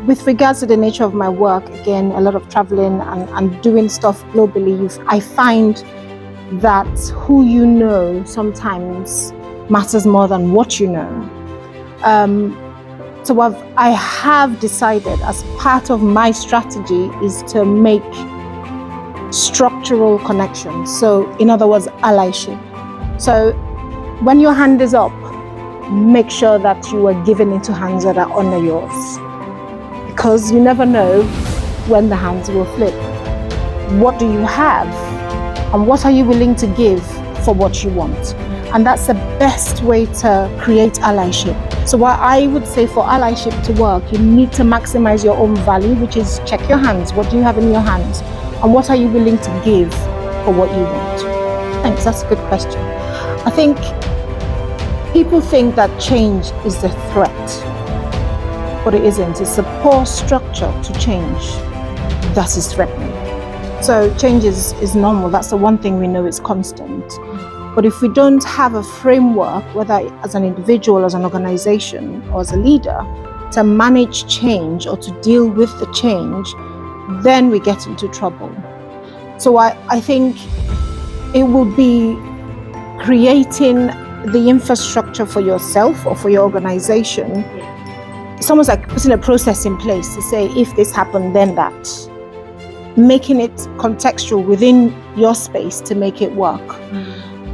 with regards to the nature of my work, again, a lot of traveling and doing stuff globally, I find that who you know sometimes matters more than what you know. So I have decided as part of my strategy is to make structural connections. So in other words, allyship. So when your hand is up, make sure that you are giving into hands that are under yours, because you never know when the hands will flip. What do you have, and what are you willing to give for what you want? And that's the best way to create allyship. So what I would say for allyship to work, you need to maximize your own value, which is check your hands. What do you have in your hands? And what are you willing to give for what you want? Thanks, that's a good question. I think people think that change is the threat, but it isn't. It's a poor structure to change that is threatening. So change is normal. That's the one thing we know is constant. But if we don't have a framework, whether as an individual, as an organization, or as a leader, to manage change or to deal with the change, then we get into trouble. So I think it will be creating the infrastructure for yourself or for your organization. It's almost like putting a process in place to say, if this happened, then that. Making it contextual within your space to make it work.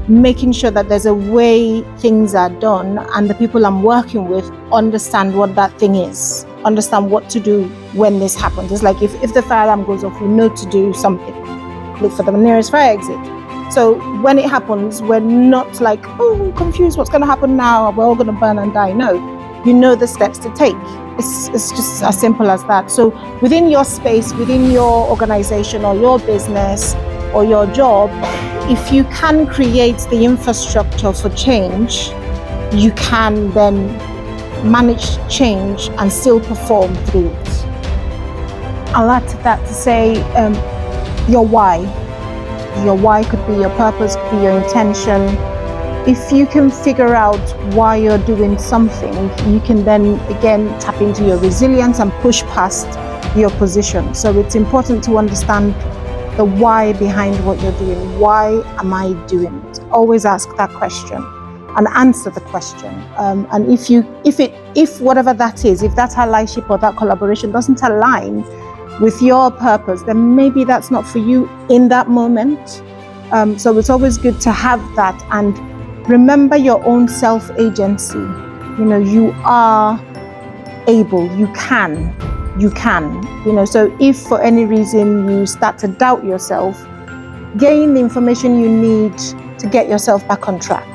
Making sure that there's a way things are done and the people I'm working with understand what that thing is, understand what to do when this happens. It's like if the fire alarm goes off, we know to do something. Look for the nearest fire exit. So when it happens, we're not like, oh, I'm confused, what's going to happen now? We're all going to burn and die. No, you know the steps to take. It's just as simple as that. So within your space, within your organization or your business or your job, if you can create the infrastructure for change, you can then manage change and still perform through it. I'll add to that to say your why. Your why could be your purpose, could be your intention. If you can figure out why you're doing something, you can then again tap into your resilience and push past your position. So it's important to understand the why behind what you're doing. Why am I doing it? Always ask that question and answer the question. And if whatever that is, if that allyship or that collaboration doesn't align with your purpose, then maybe that's not for you in that moment. So it's always good to have that and remember your own self-agency. You know, you are able, you can. So if for any reason you start to doubt yourself, gain the information you need to get yourself back on track.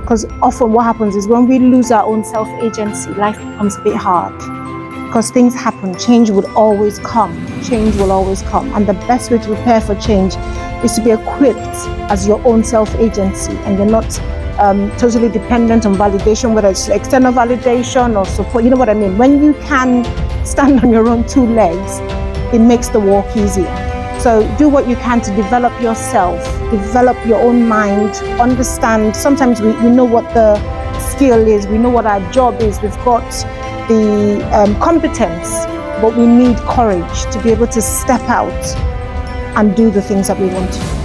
Because often what happens is when we lose our own self-agency, life becomes a bit hard. Because things happen, change will always come. And the best way to prepare for change is to be equipped as your own self-agency, and you're not totally dependent on validation, whether it's external validation or support. You know what I mean? When you can stand on your own two legs, it makes the walk easier. So do what you can to develop yourself, develop your own mind, understand. Sometimes we know what the skill is, we know what our job is, we've got the competence, but we need courage to be able to step out and do the things that we want to do.